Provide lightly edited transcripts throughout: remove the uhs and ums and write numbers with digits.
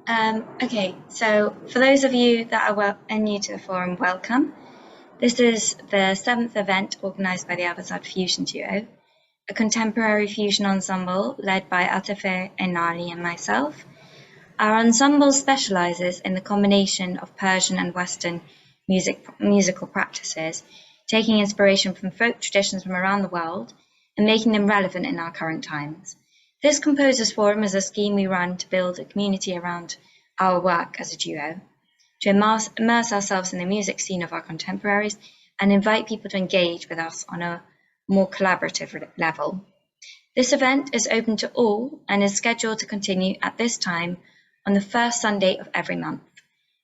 Okay, so for those of you that are new to the forum, welcome. This is the 7th event organised by the Avazad Fusion Duo, a contemporary fusion ensemble led by Atife Enali and myself. Our ensemble specialises in the combination of Persian and Western musical practices, taking inspiration from folk traditions from around the world and making them relevant in our current times. This Composers Forum is a scheme we run to build a community around our work as a duo, to immerse ourselves in the music scene of our contemporaries and invite people to engage with us on a more collaborative level. This event is open to all and is scheduled to continue at this time on the first Sunday of every month.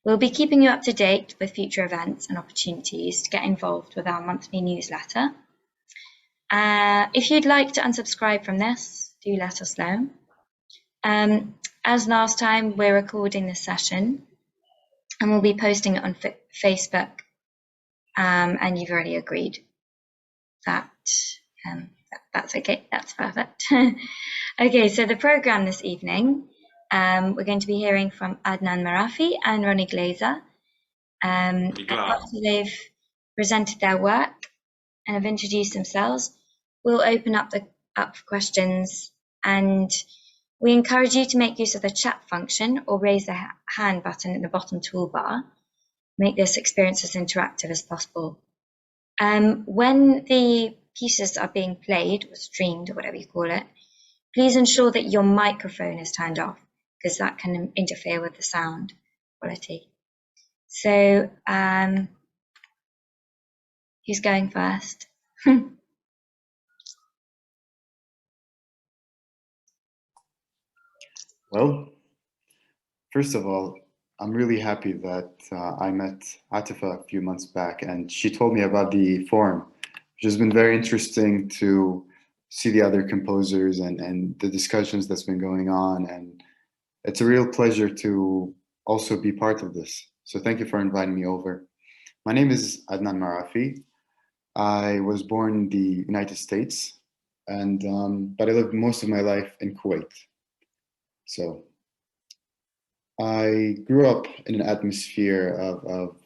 We'll be keeping you up to date with future events and opportunities to get involved with our monthly newsletter. If you'd like to unsubscribe from this, do let us know. As last time, we're recording this session and we'll be posting it on Facebook, and you've already agreed that that's okay, that's perfect. Okay, so the programme this evening, we're going to be hearing from Adnan Marafi and Roni Glazer. After they've presented their work and have introduced themselves, we'll open up for questions, and we encourage you to make use of the chat function or raise the hand button at the bottom toolbar. Make this experience as interactive as possible. When the pieces are being played or streamed or whatever you call it, please ensure that your microphone is turned off because that can interfere with the sound quality. So, who's going first? Well, first of all, I'm really happy that I met Atifa a few months back and she told me about the forum, which has been very interesting to see the other composers and the discussions that's been going on. And it's a real pleasure to also be part of this. So thank you for inviting me over. My name is Adnan Marafi. I was born in the United States, and but I lived most of my life in Kuwait. So I grew up in an atmosphere of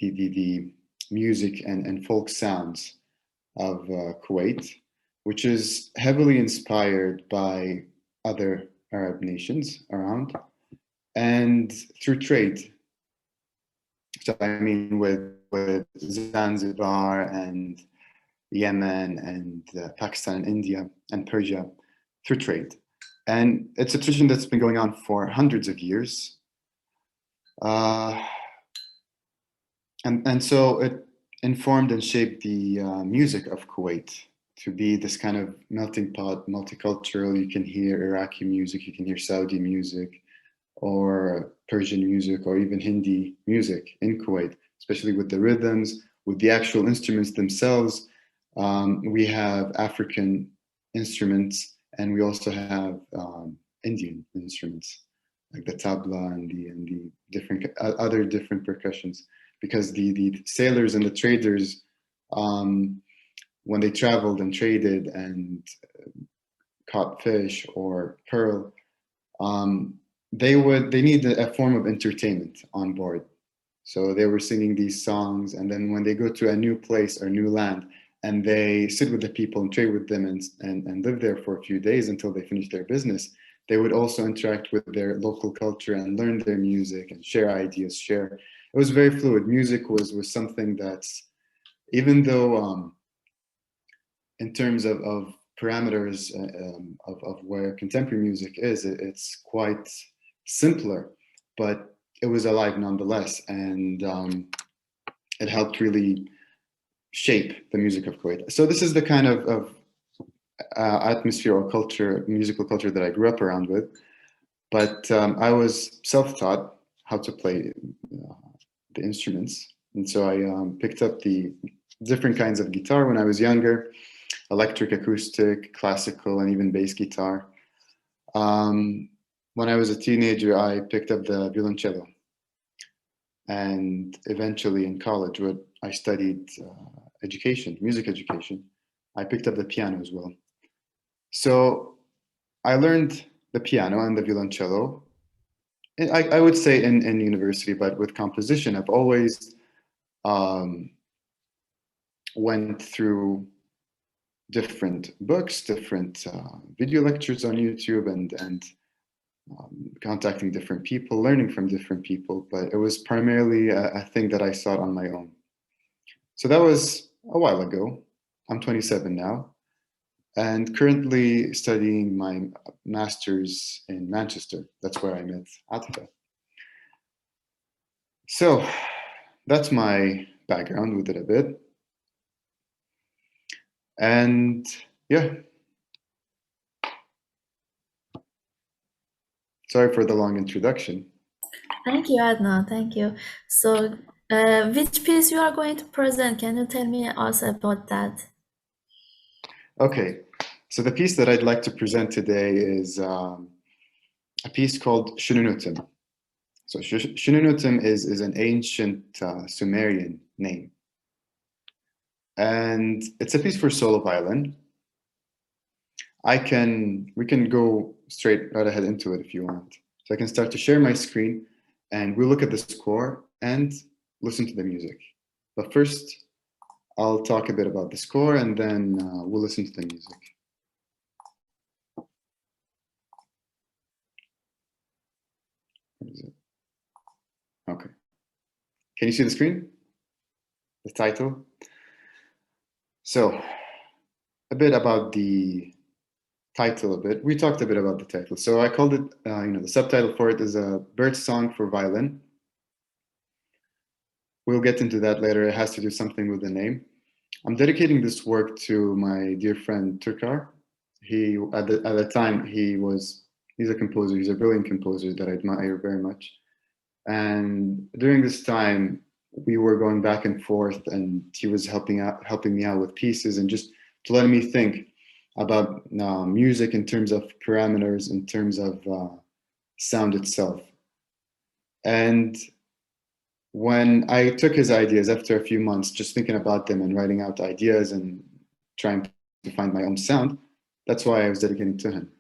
the music and folk sounds of Kuwait, which is heavily inspired by other Arab nations around and through trade. So I mean with Zanzibar and Yemen and Pakistan and India and Persia through trade. And it's a tradition that's been going on for hundreds of years. And so it informed and shaped the music of Kuwait to be this kind of melting pot, multicultural. You can hear Iraqi music, you can hear Saudi music, or Persian music, or even Hindi music in Kuwait, especially with the rhythms, with the actual instruments themselves. We have African instruments, and we also have Indian instruments, like the tabla and the different other different percussions, because the sailors and the traders, when they traveled and traded and caught fish or pearl, they needed a form of entertainment on board. So they were singing these songs, and then when they go to a new place or new land, and they sit with the people and trade with them and live there for a few days until they finish their business, they would also interact with their local culture and learn their music and share ideas, share. It was very fluid. Music was something that's, even though in terms of parameters of where contemporary music is, it's quite simpler, but it was alive nonetheless. And it helped really shape the music of Kuwait. So this is the kind of atmosphere or culture, musical culture that I grew up around with. But I was self-taught how to play the instruments. And so I picked up the different kinds of guitar when I was younger, electric, acoustic, classical, and even bass guitar. When I was a teenager, I picked up the violoncello. And eventually in college, where I studied education, music education, I picked up the piano as well. So I learned the piano and the violoncello I would say in university, but with composition, I've always um, went through different books, different video lectures on YouTube, and contacting different people, learning from different people. But it was primarily a thing that I sought on my own. So that was a while ago. I'm 27 now, and currently studying my master's in Manchester. That's where I met Atifa. So that's my background with it a bit. And yeah, sorry for the long introduction. Thank you, Adnan. Thank you. So, which piece you are going to present? Can you tell me also about that? Okay, so the piece that I'd like to present today is a piece called Shinunotun. So Shinunotun is an ancient Sumerian name. And it's a piece for solo violin. We can go right ahead into it if you want. So I can start to share my screen and we'll look at the score and listen to the music. But first, I'll talk a bit about the score and then we'll listen to the music. Where is it? Okay. Can you see the screen? The title? So, a bit about the title a bit. We talked a bit about the title. So I called it, the subtitle for it is a bird song for violin. We'll get into that later. It has to do something with the name. I'm dedicating this work to my dear friend Turkar. He at the time he's a composer. He's a brilliant composer that I admire very much. And during this time, we were going back and forth, and he was helping me out with pieces and just to let me think about music in terms of parameters, in terms of sound itself. And when I took his ideas after a few months, just thinking about them and writing out ideas and trying to find my own sound, that's why I was dedicating to him.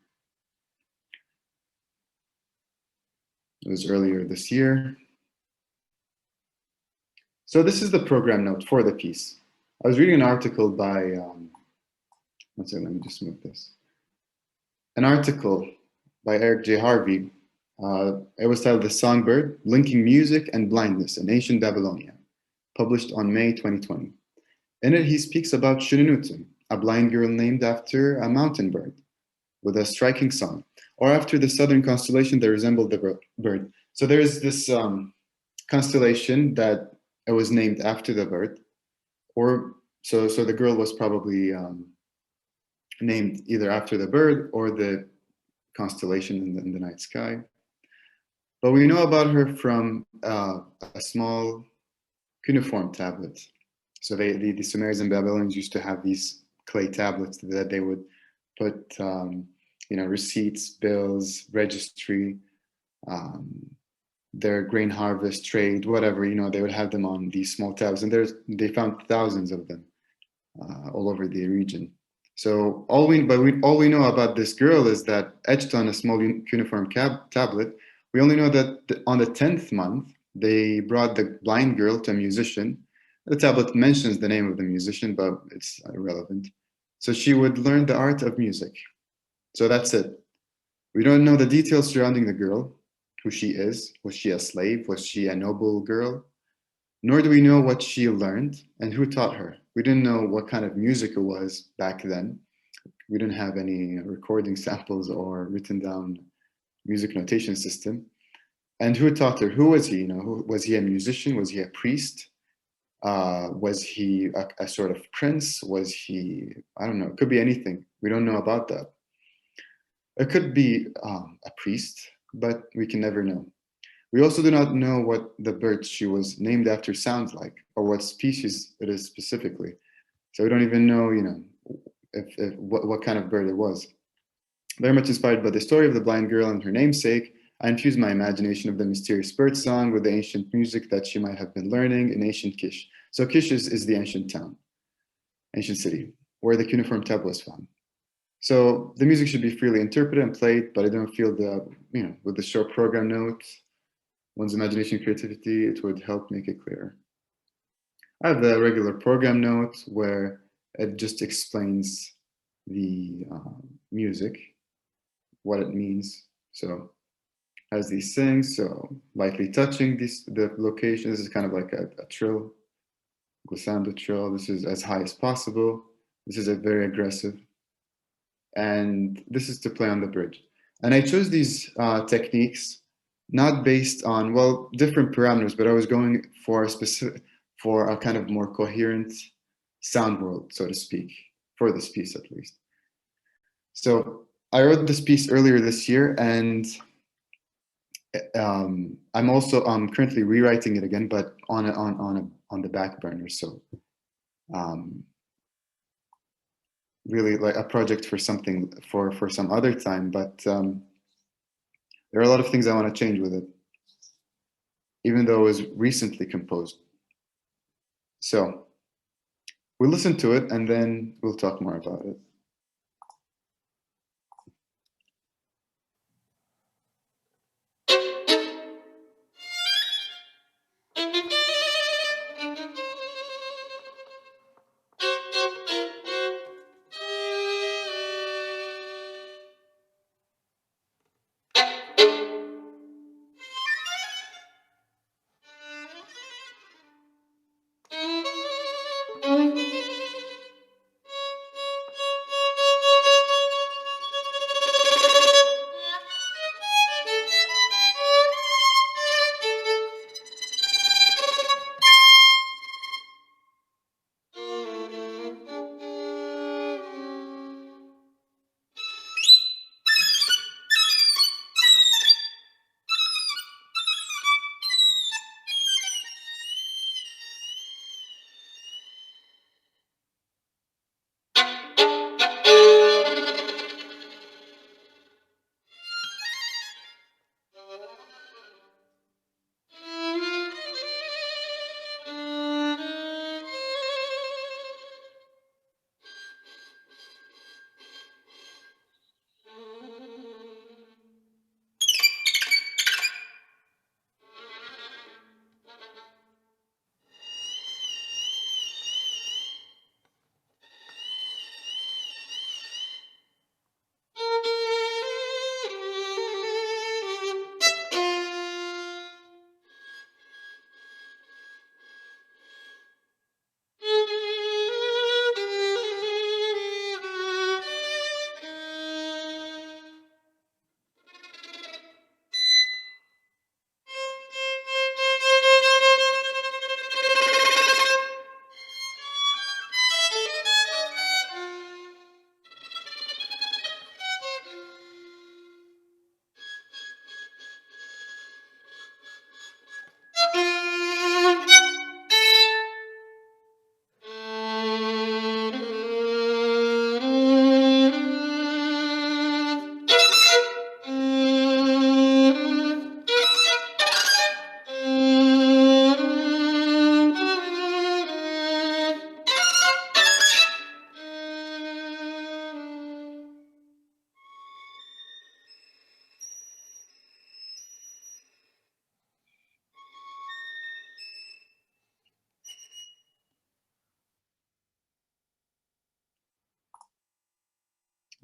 It was earlier this year. So this is the program note for the piece. I was reading an article by, one second, let me just move this. An article by Eric J. Harvey. It was titled The Songbird, Linking Music and Blindness in Ancient Babylonia, published on May 2020. In it, he speaks about Shinunotun, a blind girl named after a mountain bird with a striking song, or after the southern constellation that resembled the bird. So there's this constellation that it was named after the bird, or so the girl was probably named either after the bird or the constellation in the night sky. But we know about her from a small cuneiform tablet. So the Sumerians and Babylonians used to have these clay tablets that they would put receipts, bills, registry, their grain harvest, trade, whatever, they would have them on these small tablets. And they found thousands of them all over the region. So all we know about this girl is that etched on a small cuneiform tablet, we only know that on the 10th month, they brought the blind girl to a musician. The tablet mentions the name of the musician, but it's irrelevant. So she would learn the art of music. So that's it. We don't know the details surrounding the girl, who she is. Was she a slave? Was she a noble girl? Nor do we know what she learned and who taught her. We didn't know what kind of music it was back then. We didn't have any recording samples or written down music notation system. And who taught her? Who was he? Was he a musician? Was he a priest? Was he a sort of prince? Was he, I don't know, it could be anything. We don't know about that. It could be a priest, but we can never know. We also do not know what the bird she was named after sounds like, or what species it is specifically. So we don't even know, what kind of bird it was. Very much inspired by the story of the blind girl and her namesake, I infused my imagination of the mysterious bird song with the ancient music that she might have been learning in ancient Kish. So Kish is the ancient town, ancient city, where the cuneiform tablet was found. So the music should be freely interpreted and played, but I don't feel with the short program notes, one's imagination, creativity, it would help make it clearer. I have the regular program note where it just explains the music, what it means. So has these things, so lightly touching the location. This is kind of like a trill, glissando trill. This is as high as possible. This is a very aggressive. And this is to play on the bridge. And I chose these techniques not based on, well, different parameters, but I was going for a kind of more coherent sound world, so to speak, for this piece at least. So I wrote this piece earlier this year, and I'm also currently rewriting it again, but on the back burner. So really like a project for something for some other time. But there are a lot of things I want to change with it, even though it was recently composed. So we'll listen to it and then we'll talk more about it.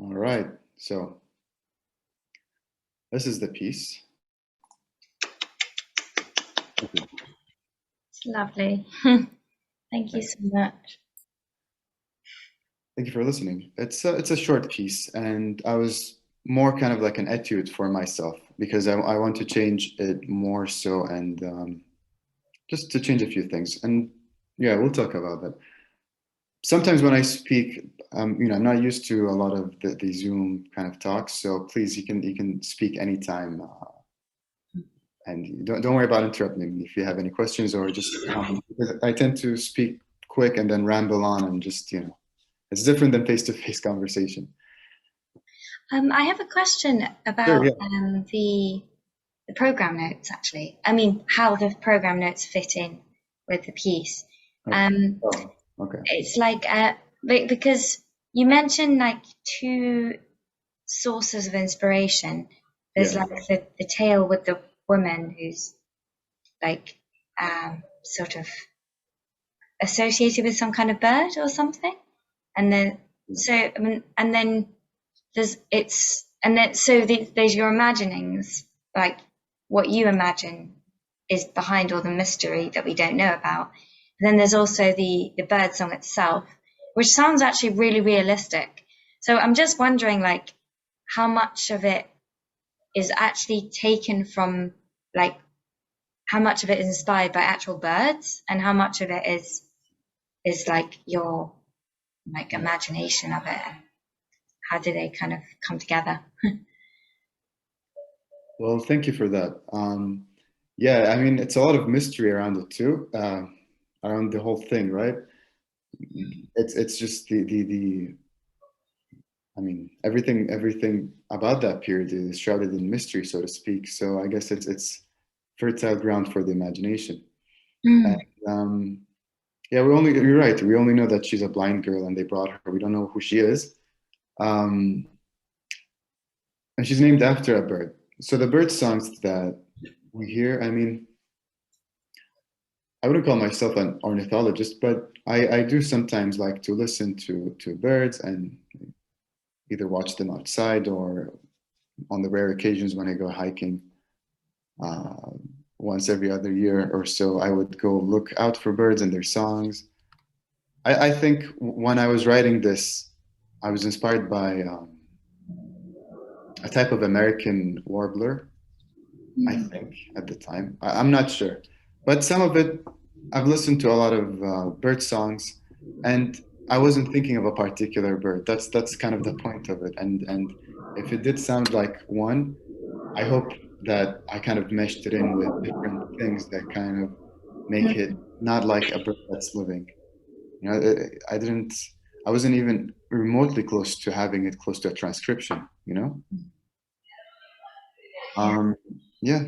All right, so this is the piece. It's lovely. Thank you so much. Thank you for listening. It's a short piece, and I was more kind of like an etude for myself because I want to change it more so, and just to change a few things. And yeah, we'll talk about that. Sometimes when I speak, I'm not used to a lot of the Zoom kind of talks. So please, you can speak anytime, and don't worry about interrupting me if you have any questions or just because I tend to speak quick and then ramble on and just it's different than face-to-face conversation. I have a question about Sure, yeah. The program notes, actually. I mean, how the program notes fit in with the piece. Okay. It's like because you mentioned like two sources of inspiration. There's like the tale with the woman who's like sort of associated with some kind of bird or something, and then so I mean, and then there's there's your imaginings, like what you imagine is behind all the mystery that we don't know about. And then there's also the bird song itself, which sounds actually really realistic. So I'm just wondering, like, how much of it is actually taken from, like, how much of it is inspired by actual birds, and how much of it is like your like imagination of it. How do they kind of come together? Well, thank you for that. Yeah, I mean, it's a lot of mystery around it too, around the whole thing, right? It's just the I mean, everything about that period is shrouded in mystery, so to speak. So I guess it's fertile ground for the imagination. Mm. And yeah, you're right. We only know that she's a blind girl and they brought her. We don't know who she is. And she's named after a bird. So the bird songs that we hear, I mean, I wouldn't call myself an ornithologist, but I do sometimes like to listen to birds and either watch them outside or on the rare occasions when I go hiking. Once every other year or so, I would go look out for birds and their songs. I think when I was writing this, I was inspired by a type of American warbler, I think, at the time. I'm not sure. But some of it, I've listened to a lot of bird songs, and I wasn't thinking of a particular bird. That's kind of the point of it. And if it did sound like one, I hope that I kind of meshed it in with different things that kind of make it not like a bird that's living. You know, I wasn't even remotely close to having it close to a transcription, you know? Yeah.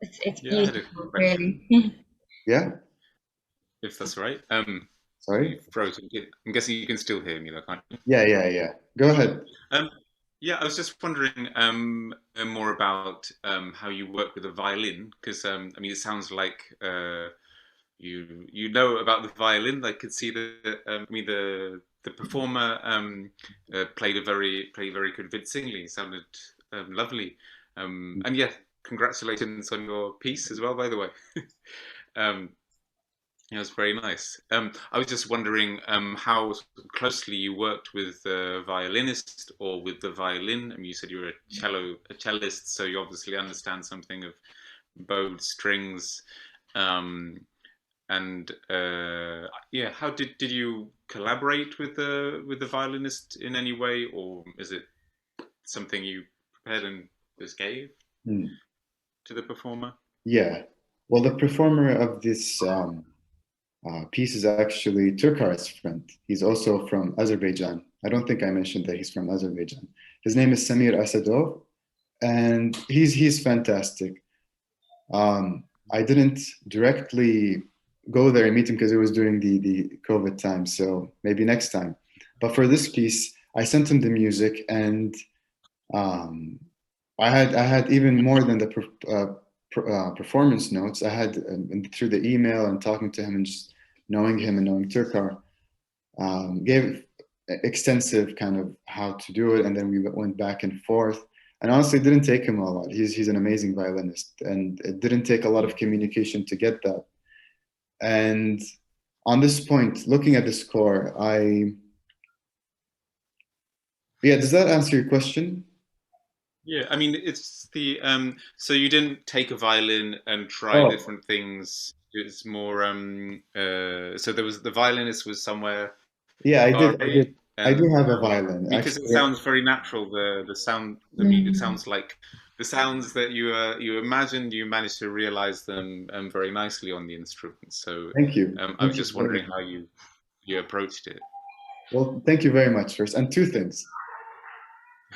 It's Yeah, I had a beautiful, question, really. Yeah. if that's right. Sorry? You froze. I'm guessing you can still hear me, though, can't you? Yeah. Go ahead. Yeah, I was just wondering more about how you work with a violin, because I mean, it sounds like you know about the violin. I could see the performer played very convincingly. It sounded lovely, and yeah, congratulations on your piece as well, by the way. It was very nice. I was just wondering how closely you worked with the violinist or with the violin. I mean, you said you're a cellist, so you obviously understand something of bowed strings. And yeah, how did you collaborate with the violinist in any way, or is it something you prepared and just gave to the performer? Yeah. Well, the performer of this piece is actually Turkar's friend. He's also from Azerbaijan. I don't think I mentioned that he's from Azerbaijan. His name is Samir Asadov, and he's fantastic. I didn't directly go there and meet him because it was during the COVID time, so maybe next time. But for this piece, I sent him the music, and I had even more than the performance notes. I had through the email and talking to him and just knowing him and knowing Turkar, gave extensive kind of how to do it, and then we went back and forth. And honestly, it didn't take him a lot. He's an amazing violinist, and it didn't take a lot of communication to get that. And on this point, looking at the score, yeah, does that answer your question? Yeah, I mean, it's the so you didn't take a violin and try different things. It's more so there was the violinist was somewhere. Yeah, I did. I do have a violin. Because actually. It sounds very natural. The sound, the music sounds like the sounds that you imagined. You managed to realize them very nicely on the instrument. So thank you. I was just wondering how you approached it. Well, thank you very much first. And two things.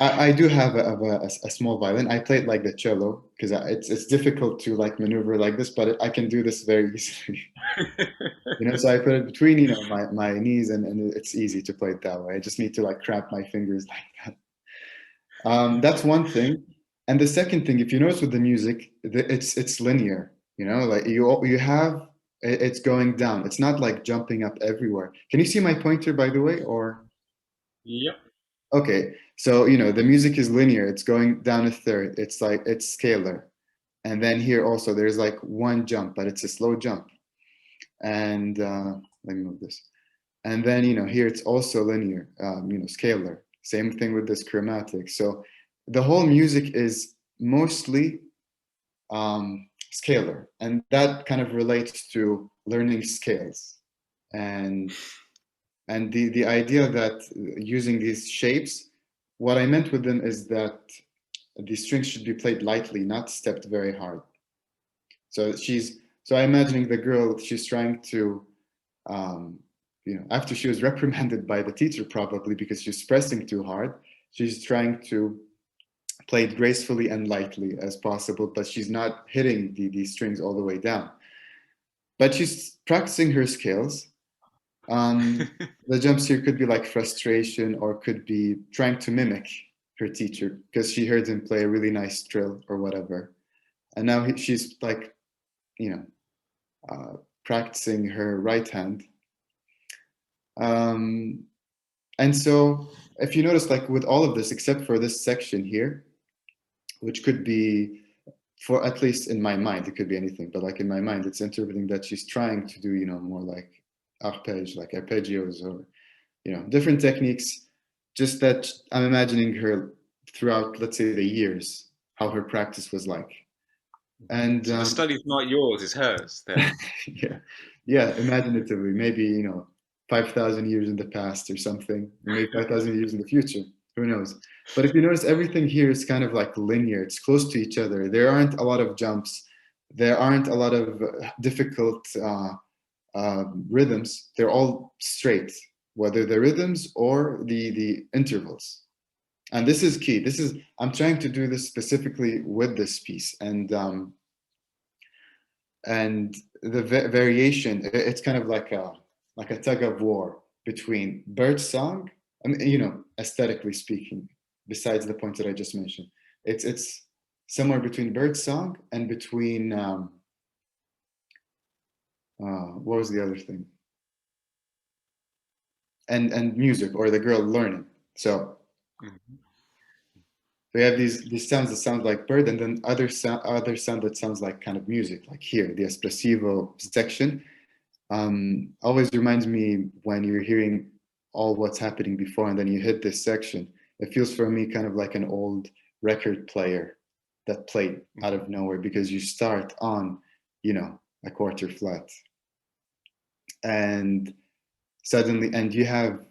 I do have a small violin. I play it like the cello because it's difficult to like maneuver like this, but I can do this very easily. So I put it between my knees, and it's easy to play it that way. I just need to like cramp my fingers like that. That's one thing. And the second thing, if you notice with the music, it's linear. You know, like you have it's going down. It's not like jumping up everywhere. Can you see my pointer, by the way, or? Yep. Okay, so you know the music is linear. It's going down a third. It's like it's scalar, and then here also there's like one jump, but it's a slow jump. And let me move this. And then you know here it's also linear, you know, scalar. Same thing with this chromatic. So the whole music is mostly scalar, and that kind of relates to learning scales. And the idea that using these shapes, what I meant with them is that the strings should be played lightly, not stepped very hard. So I'm imagining the girl, she's trying to, you know, after she was reprimanded by the teacher probably because she's pressing too hard, she's trying to play it gracefully and lightly as possible, but she's not hitting the strings all the way down. But she's practicing her scales. The jumps here could be like frustration, or could be trying to mimic her teacher because she heard him play a really nice drill or whatever. And now she's like, you know, practicing her right hand. And so if you notice, like with all of this, except for this section here, which could be, for at least in my mind, it could be anything, but like in my mind, it's interpreting that she's trying to do, you know, more like arpège, like arpeggios, or, you know, different techniques, just that I'm imagining her throughout, let's say, the years, how her practice was like. And so the study's not yours, it's hers then. yeah, imaginatively, maybe, you know, 5,000 years in the past or something, maybe 5,000 years in the future, who knows. But if you notice, everything here is kind of like linear, it's close to each other. There aren't a lot of jumps, there aren't a lot of difficult rhythms. They're all straight, whether the rhythms or the intervals. And this is key. I'm trying to do this specifically with this piece, and the variation, it's kind of like a tug of war between bird song, I mean, you know, aesthetically speaking, besides the point that I just mentioned. It's somewhere between bird song and between what was the other thing? And music, or the girl learning. So we have these sounds that sound like bird, and then other sound that sounds like kind of music, like here, the espressivo section. Always reminds me when you're hearing all what's happening before, and then you hit this section. It feels for me kind of like an old record player that played out of nowhere, because you start on, you know, a quarter flat, and suddenly, and you have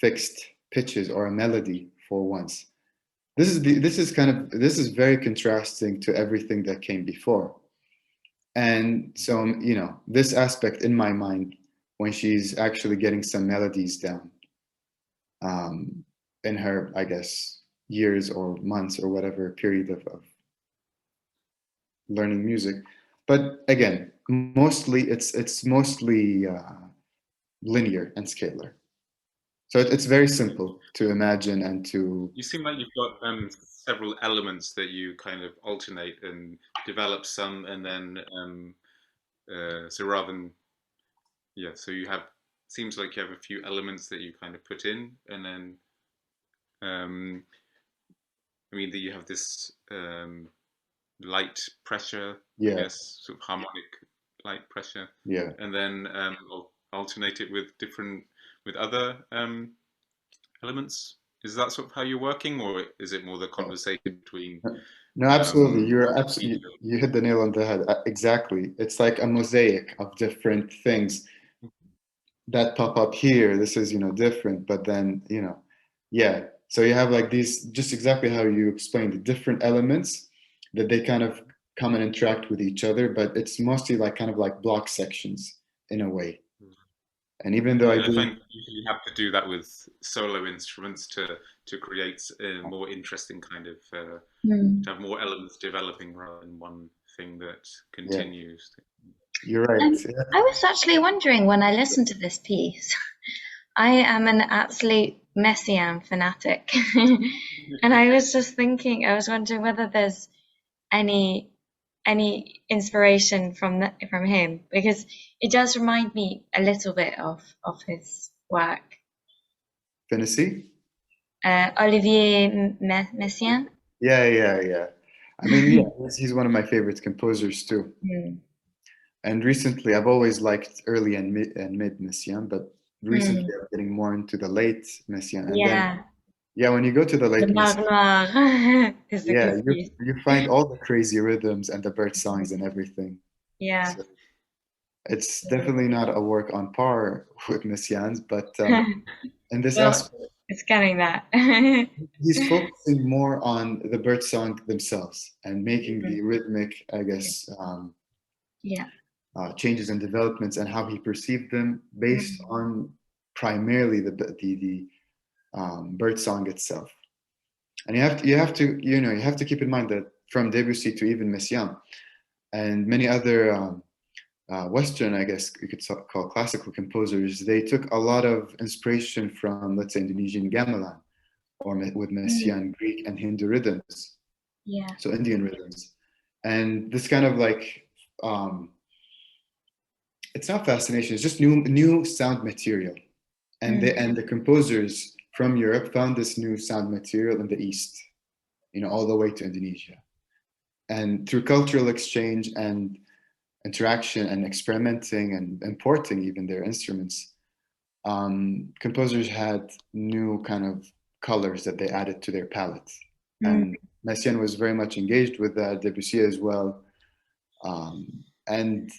fixed pitches or a melody for once. This is very contrasting to everything that came before. And so, you know, this aspect in my mind, when she's actually getting some melodies down, in her, I guess, years or months or whatever period of learning music. But again, mostly it's mostly linear and scalar. So it's very simple to imagine and to. You seem like you've got several elements that you kind of alternate and develop some, and then so rather than so you have, seems like you have a few elements that you kind of put in, and then I mean that you have this light pressure, I guess, sort of harmonic light pressure, and then alternate it with other elements. Is that sort of how you're working, or is it more the conversation between? No, absolutely. You hit the nail on the head. Exactly. It's like a mosaic of different things that pop up here. This is, you know, different, but then, you know, yeah. So you have like these, just exactly how you explained, the different elements that they kind of come and interact with each other, but it's mostly like kind of like block sections in a way. And even though I find you have to do that with solo instruments to create a more interesting kind of to have more elements developing rather than one thing that continues. You're right. I was actually wondering when I listened to this piece, I am an absolute Messiaen fanatic. And I was just thinking, I was wondering whether there's any inspiration from him, because it does remind me a little bit of his work. Finney? Olivier Messiaen. Yeah. I mean, yeah, he's one of my favorite composers too. Mm. And recently, I've always liked early and mid Messiaen, but recently I'm getting more into the late Messiaen. And then, yeah, when you go to the late Messiaen, yeah, you find all the crazy rhythms and the bird songs and everything. Yeah. So it's definitely not a work on par with Messiaen's, but in this aspect, it's getting that. he's focusing more on the bird song themselves and making the rhythmic, I guess, changes and developments and how he perceived them based on primarily the bird song itself. And you have to keep in mind that from Debussy to even Messiaen and many other Western, I guess you could call classical composers, they took a lot of inspiration from, let's say, Indonesian gamelan, or with Messiaen, Greek and Hindu rhythms. Yeah. So Indian rhythms. And this kind of like, it's not fascination, it's just new sound material. And the composers from Europe found this new sound material in the East, all the way to Indonesia. And through cultural exchange and interaction and experimenting and importing even their instruments, composers had new kind of colors that they added to their palette. And Messiaen was very much engaged with that, Debussy as well. And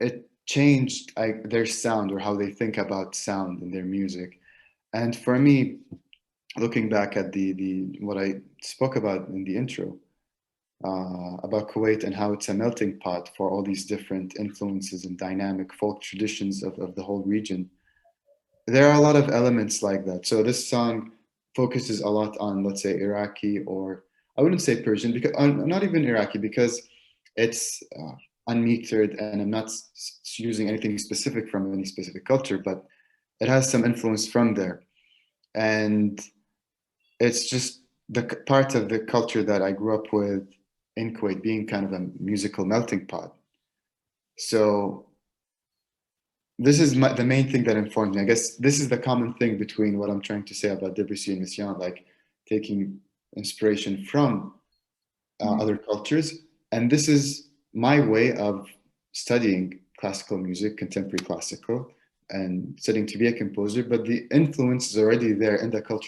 it changed their sound, or how they think about sound in their music. And for me, looking back at what I spoke about in the intro, about Kuwait and how it's a melting pot for all these different influences and dynamic folk traditions of the whole region. There are a lot of elements like that. So this song focuses a lot on, let's say, Iraqi, or I wouldn't say Persian, because not even Iraqi, because it's unmetered, and I'm not using anything specific from any specific culture, but it has some influence from there. And it's just the part of the culture that I grew up with in Kuwait, being kind of a musical melting pot. So this is the main thing that informs me. I guess this is the common thing between what I'm trying to say about Debussy and Messiaen, like taking inspiration from other cultures. And this is my way of studying classical music, contemporary classical, and studying to be a composer. But the influence is already there in the culture